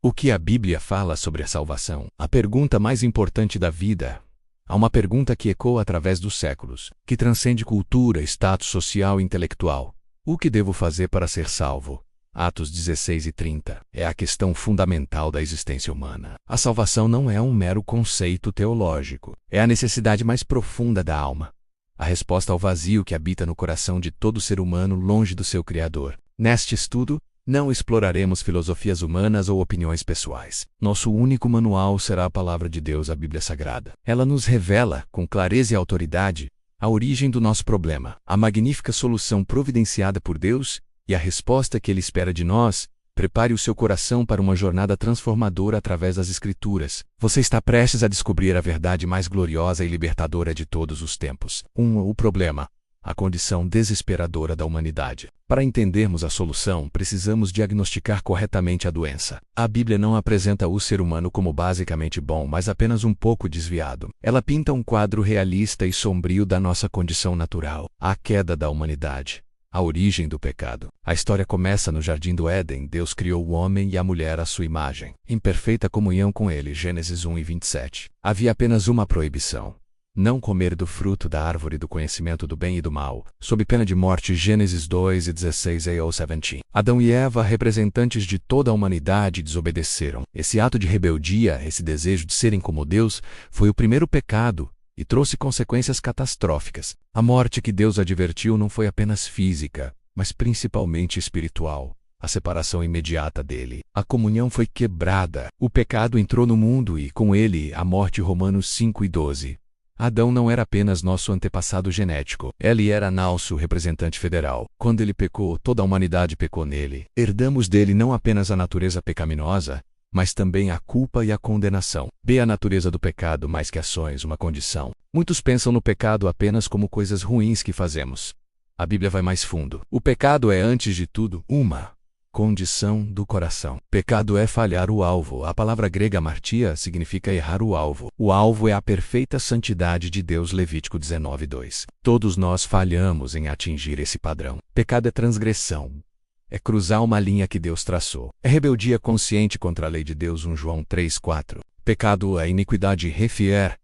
O que a Bíblia fala sobre a salvação? A pergunta mais importante da vida. Há uma pergunta que ecoa através dos séculos, que transcende cultura, status social e intelectual. O que devo fazer para ser salvo? Atos 16:30. É a questão fundamental da existência humana. A salvação não é um mero conceito teológico. É a necessidade mais profunda da alma. A resposta ao vazio que habita no coração de todo ser humano longe do seu Criador. Neste estudo, não exploraremos filosofias humanas ou opiniões pessoais. Nosso único manual será a Palavra de Deus, a Bíblia Sagrada. Ela nos revela, com clareza e autoridade, a origem do nosso problema, a magnífica solução providenciada por Deus e a resposta que Ele espera de nós. Prepare o seu coração para uma jornada transformadora através das Escrituras. Você está prestes a descobrir a verdade mais gloriosa e libertadora de todos os tempos. O problema. A condição desesperadora da humanidade. Para entendermos a solução, precisamos diagnosticar corretamente a doença. A Bíblia não apresenta o ser humano como basicamente bom, mas apenas um pouco desviado. Ela pinta um quadro realista e sombrio da nossa condição natural. A queda da humanidade. A origem do pecado. A história começa no Jardim do Éden. Deus criou o homem e a mulher à sua imagem, em perfeita comunhão com ele. Gênesis 1:27. Havia apenas uma proibição: não comer do fruto da árvore do conhecimento do bem e do mal, sob pena de morte. Gênesis 2:16-17. Adão e Eva, representantes de toda a humanidade, desobedeceram. Esse ato de rebeldia, esse desejo de serem como Deus, foi o primeiro pecado e trouxe consequências catastróficas. A morte que Deus advertiu não foi apenas física, mas principalmente espiritual. A separação imediata dele. A comunhão foi quebrada. O pecado entrou no mundo e, com ele, a morte. Romanos 5:12. Adão não era apenas nosso antepassado genético. Ele era nosso representante federal. Quando ele pecou, toda a humanidade pecou nele. Herdamos dele não apenas a natureza pecaminosa, mas também a culpa e a condenação. A natureza do pecado mais que ações, uma condição. Muitos pensam no pecado apenas como coisas ruins que fazemos. A Bíblia vai mais fundo. O pecado é, antes de tudo, uma condição do coração. Pecado é falhar o alvo. A palavra grega hamartia significa errar o alvo. O alvo é a perfeita santidade de Deus. Levítico 19:2. Todos nós falhamos em atingir esse padrão. Pecado é transgressão. É cruzar uma linha que Deus traçou. É rebeldia consciente contra a lei de Deus. 1 João 3:4. Pecado é iniquidade. Refier.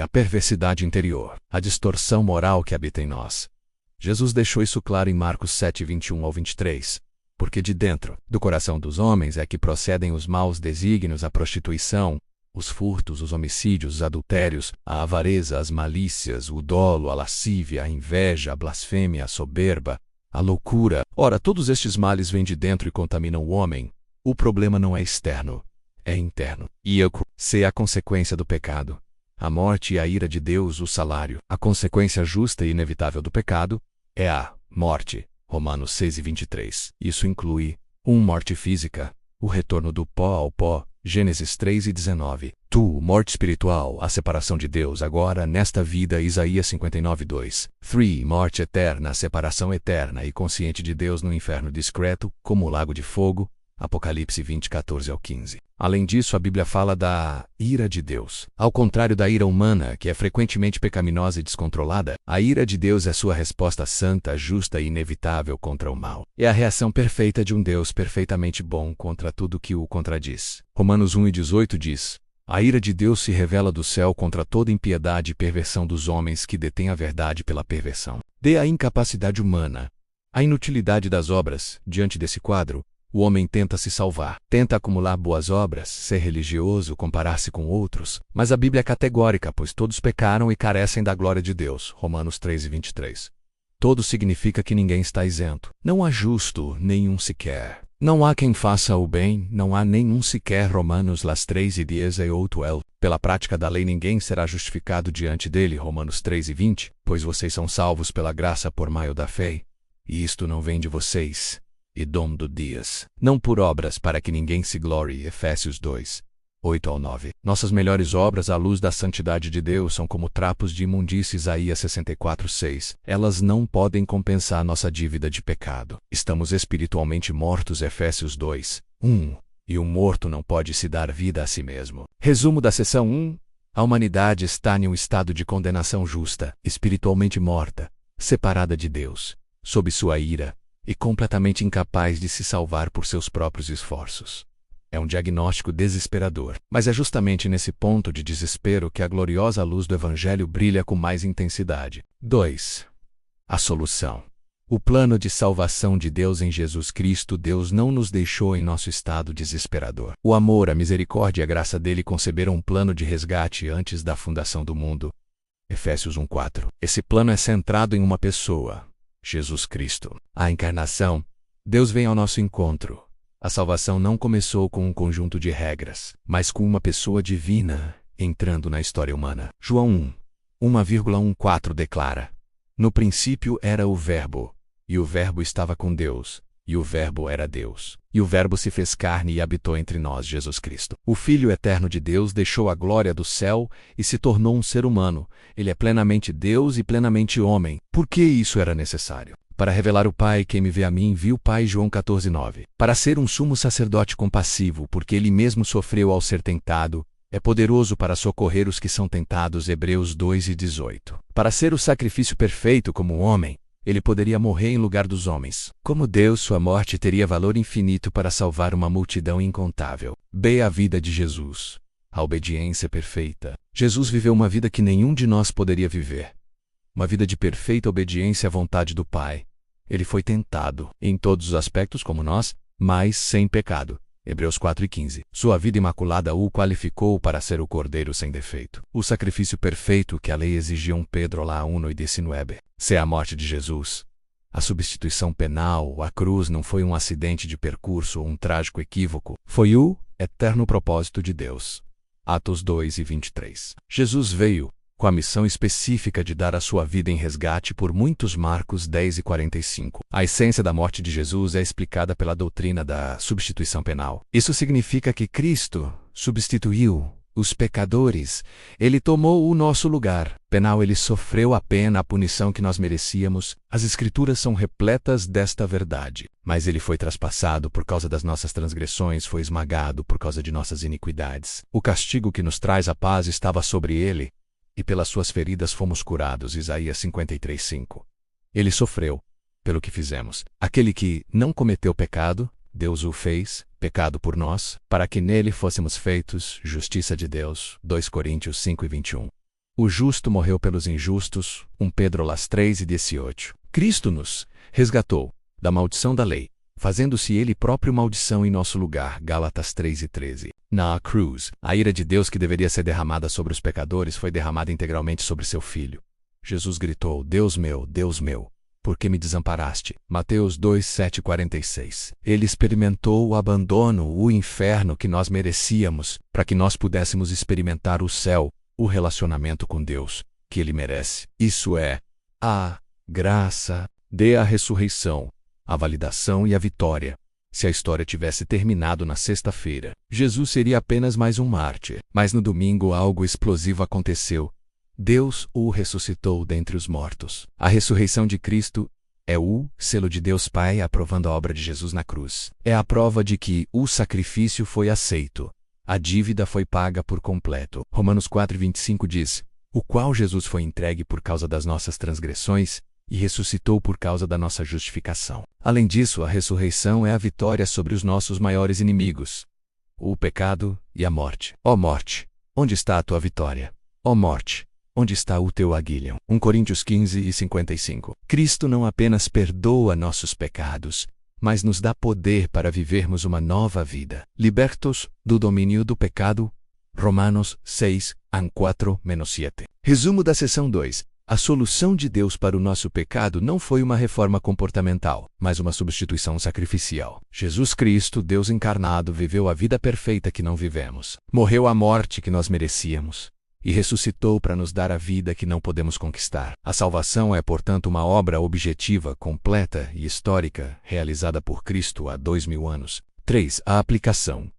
A perversidade interior. A distorção moral que habita em nós. Jesus deixou isso claro em Marcos 7:21-23. Porque de dentro do coração dos homens é que procedem os maus desígnios, a prostituição, os furtos, os homicídios, os adultérios, a avareza, as malícias, o dolo, a lascívia, a inveja, a blasfêmia, a soberba, a loucura. Ora, todos estes males vêm de dentro e contaminam o homem. O problema não é externo, é interno. E a consequência do pecado. A morte e a ira de Deus, o salário. A consequência justa e inevitável do pecado é a morte. Romanos 6:23. Isso inclui morte física, o retorno do pó ao pó. Gênesis 3:19. Morte espiritual, a separação de Deus agora nesta vida. Isaías 59:2. Morte eterna, a separação eterna e consciente de Deus no inferno discreto, como o lago de fogo. Apocalipse 20:14-15. Além disso, a Bíblia fala da ira de Deus. Ao contrário da ira humana, que é frequentemente pecaminosa e descontrolada, a ira de Deus é sua resposta santa, justa e inevitável contra o mal. É a reação perfeita de um Deus perfeitamente bom contra tudo que o contradiz. Romanos 1:18 diz: a ira de Deus se revela do céu contra toda impiedade e perversão dos homens que detêm a verdade pela perversão. A incapacidade humana. A inutilidade das obras. Diante desse quadro, o homem tenta se salvar, tenta acumular boas obras, ser religioso, comparar-se com outros, mas a Bíblia é categórica, pois todos pecaram e carecem da glória de Deus. Romanos 3:23. Todo significa que ninguém está isento. Não há justo, nenhum sequer. Não há quem faça o bem, não há nenhum sequer. Romanos 3:10-8. Pela prática da lei ninguém será justificado diante dele. Romanos 3:20. Pois vocês são salvos pela graça por meio da fé. E isto não vem de vocês, e dom do Deus, não por obras, para que ninguém se glorie. Efésios 2:8-9. Nossas melhores obras à luz da santidade de Deus são como trapos de imundície. Isaías 64:6. Elas não podem compensar nossa dívida de pecado. Estamos espiritualmente mortos. Efésios 2:1. E o morto não pode se dar vida a si mesmo. Resumo da seção 1. A humanidade está em um estado de condenação justa, espiritualmente morta, separada de Deus, sob sua ira, e completamente incapaz de se salvar por seus próprios esforços. É um diagnóstico desesperador. Mas é justamente nesse ponto de desespero que a gloriosa luz do Evangelho brilha com mais intensidade. 2. A solução. O plano de salvação de Deus em Jesus Cristo. Deus não nos deixou em nosso estado desesperador. O amor, a misericórdia e a graça dele conceberam um plano de resgate antes da fundação do mundo. Efésios 1:4. Esse plano é centrado em uma pessoa, Jesus Cristo. A encarnação. Deus vem ao nosso encontro. A salvação não começou com um conjunto de regras, mas com uma pessoa divina entrando na história humana. João 1:14 declara: No princípio era o Verbo, e o Verbo estava com Deus, e o Verbo era Deus. E o Verbo se fez carne e habitou entre nós, Jesus Cristo. O Filho eterno de Deus deixou a glória do céu e se tornou um ser humano. Ele é plenamente Deus e plenamente homem. Por que isso era necessário? Para revelar o Pai. Quem me vê a mim, viu o Pai. João 14:9. Para ser um sumo sacerdote compassivo, porque ele mesmo sofreu ao ser tentado, é poderoso para socorrer os que são tentados. Hebreus 2:18. Para ser o sacrifício perfeito como homem, ele poderia morrer em lugar dos homens. Como Deus, sua morte teria valor infinito para salvar uma multidão incontável. B. A vida de Jesus. A obediência perfeita. Jesus viveu uma vida que nenhum de nós poderia viver. Uma vida de perfeita obediência à vontade do Pai. Ele foi tentado, em todos os aspectos como nós, mas sem pecado. Hebreus 4:15. Sua vida imaculada o qualificou para ser o Cordeiro sem defeito. O sacrifício perfeito que a lei exigia. Pedro 1:19. Se a morte de Jesus, a substituição penal, a cruz não foi um acidente de percurso ou um trágico equívoco, foi o eterno propósito de Deus. Atos 2:23. Jesus veio com a missão específica de dar a sua vida em resgate por muitos. Marcos 10:45. A essência da morte de Jesus é explicada pela doutrina da substituição penal. Isso significa que Cristo substituiu os pecadores. Ele tomou o nosso lugar. Penal, ele sofreu a pena, a punição que nós merecíamos. As Escrituras são repletas desta verdade. Mas ele foi traspassado por causa das nossas transgressões, foi esmagado por causa de nossas iniquidades. O castigo que nos traz a paz estava sobre ele, e pelas suas feridas fomos curados. Isaías 53:5. Ele sofreu pelo que fizemos. Aquele que não cometeu pecado, Deus o fez pecado por nós, para que nele fôssemos feitos justiça de Deus. 2 Coríntios 5:21. O justo morreu pelos injustos. 1 Pedro 3:18. Cristo nos resgatou da maldição da lei, fazendo-se ele próprio maldição em nosso lugar. Gálatas 3:13. Na cruz, a ira de Deus que deveria ser derramada sobre os pecadores foi derramada integralmente sobre seu Filho. Jesus gritou: Deus meu, por que me desamparaste? Mateus 2:7-46. Ele experimentou o abandono, o inferno que nós merecíamos, para que nós pudéssemos experimentar o céu, o relacionamento com Deus, que ele merece. Isso é a graça. D. A ressurreição, a validação e a vitória. Se a história tivesse terminado na sexta-feira, Jesus seria apenas mais um mártir. Mas no domingo algo explosivo aconteceu. Deus o ressuscitou dentre os mortos. A ressurreição de Cristo é o selo de Deus Pai aprovando a obra de Jesus na cruz. É a prova de que o sacrifício foi aceito. A dívida foi paga por completo. Romanos 4:25 diz: o qual Jesus foi entregue por causa das nossas transgressões e ressuscitou por causa da nossa justificação. Além disso, a ressurreição é a vitória sobre os nossos maiores inimigos, o pecado e a morte. Ó morte, onde está a tua vitória? Ó morte, onde está o teu aguilhão? 1 Coríntios 15:55. Cristo não apenas perdoa nossos pecados, mas nos dá poder para vivermos uma nova vida, libertos do domínio do pecado. Romanos 6:4-7. Resumo da seção 2. A solução de Deus para o nosso pecado não foi uma reforma comportamental, mas uma substituição sacrificial. Jesus Cristo, Deus encarnado, viveu a vida perfeita que não vivemos, morreu a morte que nós merecíamos e ressuscitou para nos dar a vida que não podemos conquistar. A salvação é, portanto, uma obra objetiva, completa e histórica, realizada por Cristo há 2000 anos. 3. A aplicação.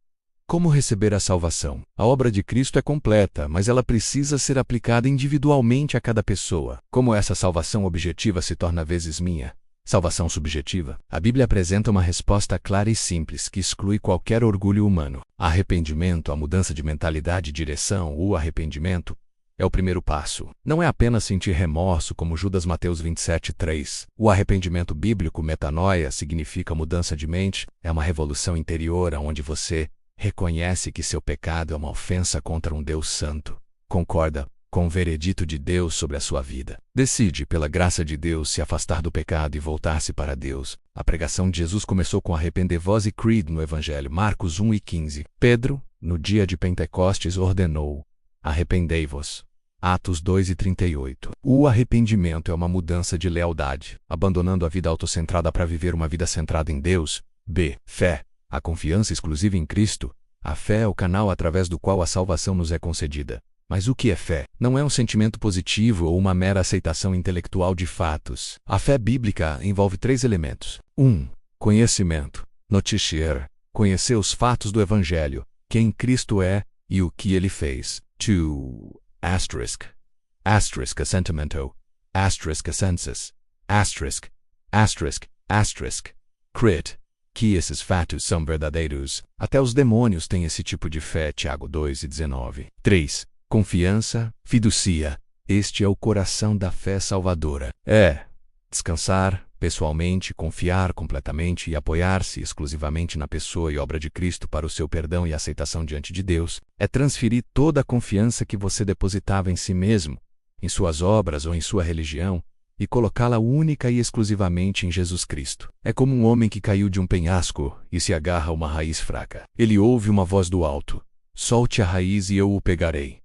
Como receber a salvação? A obra de Cristo é completa, mas ela precisa ser aplicada individualmente a cada pessoa. Como essa salvação objetiva se torna às vezes minha? Salvação subjetiva. A Bíblia apresenta uma resposta clara e simples que exclui qualquer orgulho humano. Arrependimento, a mudança de mentalidade e direção, o arrependimento, é o primeiro passo. Não é apenas sentir remorso, como Judas Mateus 27:3. O arrependimento bíblico, metanoia, significa mudança de mente, é uma revolução interior onde você reconhece que seu pecado é uma ofensa contra um Deus santo, concorda com o veredito de Deus sobre a sua vida, decide, pela graça de Deus, se afastar do pecado e voltar-se para Deus. A pregação de Jesus começou com arrependei-vos e crede no Evangelho, Marcos 1:15. Pedro, no dia de Pentecostes, ordenou: arrependei-vos. Atos 2:38. O arrependimento é uma mudança de lealdade, abandonando a vida autocentrada para viver uma vida centrada em Deus. B. Fé. A confiança exclusiva em Cristo. A fé é o canal através do qual a salvação nos é concedida. Mas o que é fé? Não é um sentimento positivo ou uma mera aceitação intelectual de fatos. A fé bíblica envolve 3 elementos. 1. Conhecimento. Noticiar. Conhecer os fatos do Evangelho, quem Cristo é e o que ele fez. 2. Asterisk. Asterisk assentimento. Asterisk assensus. Asterisk. Asterisk. Asterisk. Crit. Que esses fatos são verdadeiros. Até os demônios têm esse tipo de fé. Tiago 2:19. 3. Confiança, fiducia. Este é o coração da fé salvadora. É descansar pessoalmente, confiar completamente e apoiar-se exclusivamente na pessoa e obra de Cristo para o seu perdão e aceitação diante de Deus. É transferir toda a confiança que você depositava em si mesmo, em suas obras ou em sua religião, e colocá-la única e exclusivamente em Jesus Cristo. É como um homem que caiu de um penhasco e se agarra a uma raiz fraca. Ele ouve uma voz do alto: solte a raiz e eu o pegarei.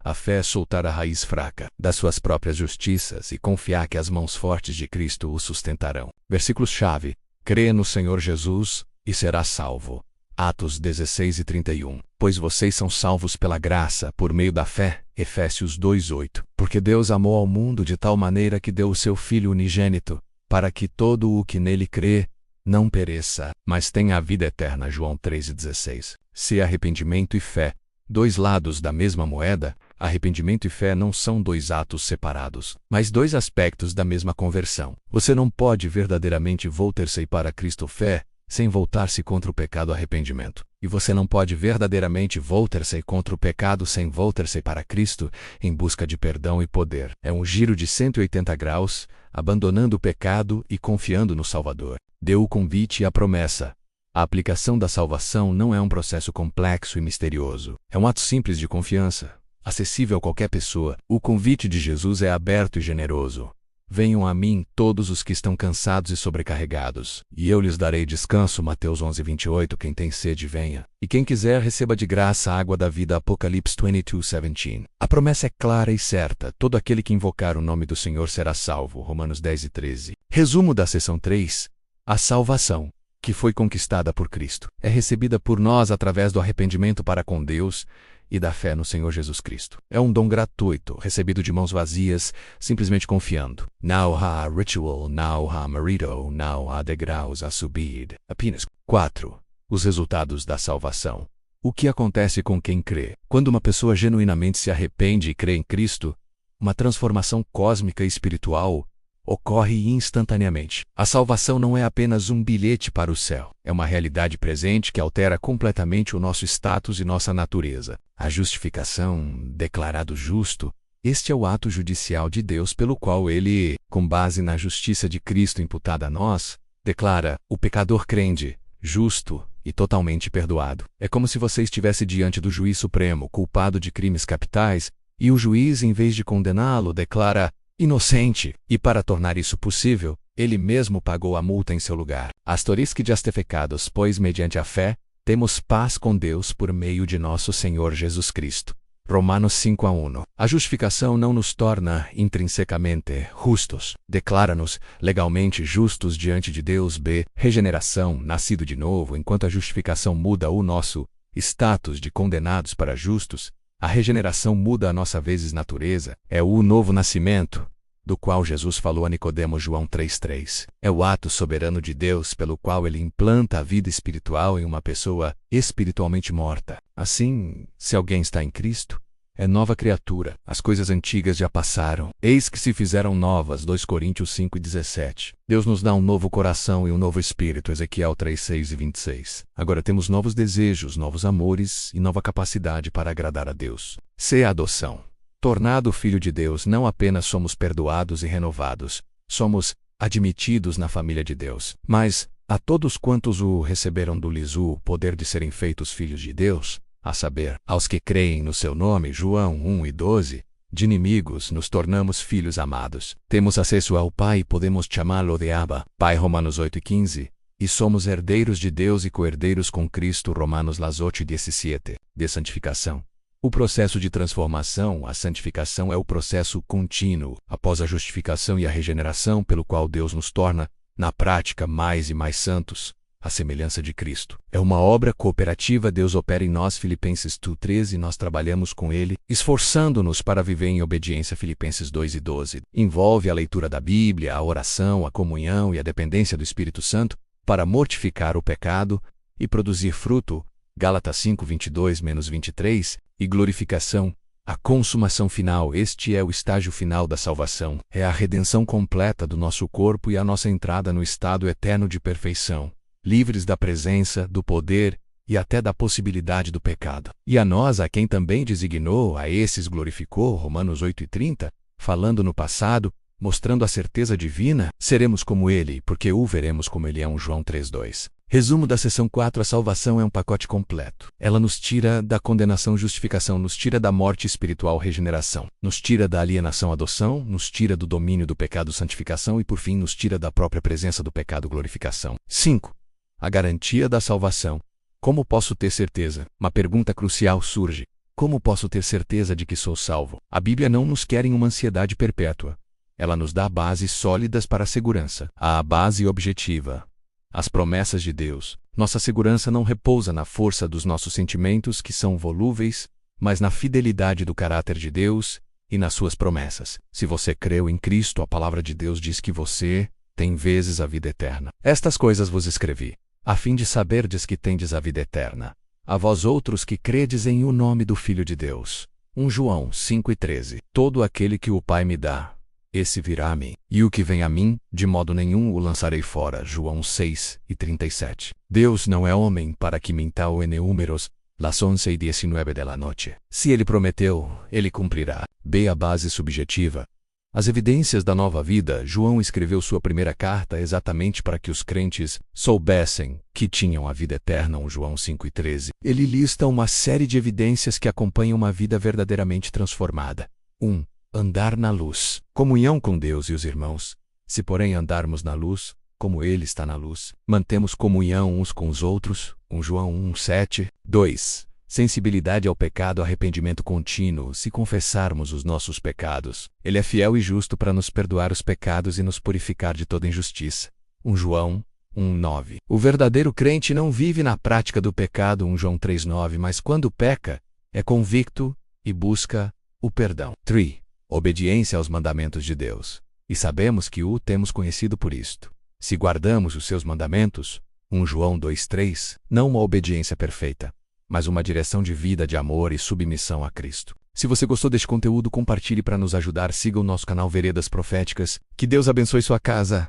A fé é soltar a raiz fraca das suas próprias justiças e confiar que as mãos fortes de Cristo o sustentarão. Versículos-chave: crê no Senhor Jesus e serás salvo. Atos 16:31. Pois vocês são salvos pela graça, por meio da fé. Efésios 2:8. Porque Deus amou ao mundo de tal maneira que deu o seu Filho unigênito, para que todo o que nele crê não pereça, mas tenha a vida eterna. João 3:16. Se arrependimento e fé, 2 lados da mesma moeda, arrependimento e fé não são 2 atos separados, mas 2 aspectos da mesma conversão. Você não pode verdadeiramente voltar-se para Cristo fé sem voltar-se contra o pecado arrependimento. E você não pode verdadeiramente voltar-se contra o pecado sem voltar-se para Cristo em busca de perdão e poder. É um giro de 180 graus, abandonando o pecado e confiando no Salvador. Deu o convite e a promessa. A aplicação da salvação não é um processo complexo e misterioso. É um ato simples de confiança, acessível a qualquer pessoa. O convite de Jesus é aberto e generoso. Venham a mim todos os que estão cansados e sobrecarregados, e eu lhes darei descanso. Mateus 11:28. Quem tem sede, venha. E quem quiser, receba de graça a água da vida. Apocalipse 22:17. A promessa é clara e certa. Todo aquele que invocar o nome do Senhor será salvo. Romanos 10:13. Resumo da seção 3. A salvação, que foi conquistada por Cristo, é recebida por nós através do arrependimento para com Deus e da fé no Senhor Jesus Cristo. É um dom gratuito, recebido de mãos vazias, simplesmente confiando. Não há ritual, não há mérito, não há degraus a subir. Apenas 4. Os resultados da salvação. O que acontece com quem crê? Quando uma pessoa genuinamente se arrepende e crê em Cristo, uma transformação cósmica e espiritual ocorre instantaneamente. A salvação não é apenas um bilhete para o céu. É uma realidade presente que altera completamente o nosso status e nossa natureza. A justificação, declarado justo, este é o ato judicial de Deus pelo qual Ele, com base na justiça de Cristo imputada a nós, declara o pecador crente, justo e totalmente perdoado. É como se você estivesse diante do juiz supremo, culpado de crimes capitais, e o juiz, em vez de condená-lo, declara inocente, e para tornar isso possível, ele mesmo pagou a multa em seu lugar. Astorisque justificados, pois mediante a fé, temos paz com Deus por meio de nosso Senhor Jesus Cristo. Romanos 5:1. A justificação não nos torna intrinsecamente justos, declara-nos legalmente justos diante de Deus. B. Regeneração, nascido de novo. Enquanto a justificação muda o nosso status de condenados para justos, a regeneração muda a nossa vezes natureza. É o novo nascimento, do qual Jesus falou a Nicodemo. João 3:3. É o ato soberano de Deus pelo qual Ele implanta a vida espiritual em uma pessoa espiritualmente morta. Assim, se alguém está em Cristo, é nova criatura. As coisas antigas já passaram, eis que se fizeram novas. 2 Coríntios 5:17. Deus nos dá um novo coração e um novo espírito. Ezequiel 3:6-26. Agora temos novos desejos, novos amores e nova capacidade para agradar a Deus. C. Adoção. Tornado filho de Deus, não apenas somos perdoados e renovados, somos admitidos na família de Deus, mas A todos quantos o receberam do-lhes o poder de serem feitos filhos de Deus, a saber, aos que creem no seu nome, João 1:12, de inimigos nos tornamos filhos amados. Temos acesso ao Pai e podemos chamá-lo de Abba, Pai, Romanos 8:15, e somos herdeiros de Deus e co-herdeiros com Cristo, Romanos 8:17, de santificação. O processo de transformação, a santificação, é o processo contínuo, após a justificação e a regeneração, pelo qual Deus nos torna, na prática, mais e mais santos, à semelhança de Cristo. É uma obra cooperativa. Deus opera em nós, Filipenses 2:13, e nós trabalhamos com Ele, esforçando-nos para viver em obediência, Filipenses 2:12. Envolve a leitura da Bíblia, a oração, a comunhão e a dependência do Espírito Santo para mortificar o pecado e produzir fruto, Gálatas 5:22-23, e glorificação, a consumação final. Este é o estágio final da salvação. É a redenção completa do nosso corpo e a nossa entrada no estado eterno de perfeição, livres da presença, do poder e até da possibilidade do pecado. E a nós, a quem também designou, a esses glorificou, Romanos 8:30, falando no passado, mostrando a certeza divina, seremos como Ele, porque o veremos como Ele é. João 3:2. Resumo da seção 4. A salvação é um pacote completo. Ela nos tira da condenação, justificação, nos tira da morte espiritual, regeneração, nos tira da alienação, adoção, nos tira do domínio do pecado, santificação, e por fim nos tira da própria presença do pecado, glorificação. 5. A garantia da salvação. Como posso ter certeza? Uma pergunta crucial surge. Como posso ter certeza de que sou salvo? A Bíblia não nos quer em uma ansiedade perpétua. Ela nos dá bases sólidas para a segurança. A base objetiva. As promessas de Deus. Nossa segurança não repousa na força dos nossos sentimentos, que são volúveis, mas na fidelidade do caráter de Deus e nas suas promessas. Se você creu em Cristo, a palavra de Deus diz que você tem vezes a vida eterna. Estas coisas vos escrevi, a fim de saberdes que tendes a vida eterna, a vós outros que credes em o nome do Filho de Deus. 1 João 5:13. Todo aquele que o Pai me dá, esse virá a mim, e o que vem a mim, de modo nenhum o lançarei fora. João 6:37. Deus não é homem para que minta, o números, las 11:19 de la noche. Se Ele prometeu, Ele cumprirá. B. A base subjetiva. As evidências da nova vida. João escreveu sua primeira carta exatamente para que os crentes soubessem que tinham a vida eterna. João 5:13. Ele lista uma série de evidências que acompanham uma vida verdadeiramente transformada. 1. Andar na luz. Comunhão com Deus e os irmãos. Se, porém, andarmos na luz, como Ele está na luz, mantemos comunhão uns com os outros. 1 João 1:7. 2. Sensibilidade ao pecado, arrependimento contínuo. Se confessarmos os nossos pecados, Ele é fiel e justo para nos perdoar os pecados e nos purificar de toda injustiça. 1 João 1:9. O verdadeiro crente não vive na prática do pecado. 1 João 3:9. Mas quando peca, é convicto e busca o perdão. 3. Obediência aos mandamentos de Deus. E sabemos que o temos conhecido por isto, se guardamos os seus mandamentos. 1 João 2:3. Não uma obediência perfeita, mas uma direção de vida de amor e submissão a Cristo. Se você gostou deste conteúdo, compartilhe para nos ajudar. Siga o nosso canal Veredas Proféticas. Que Deus abençoe sua casa.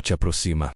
Te aproxima.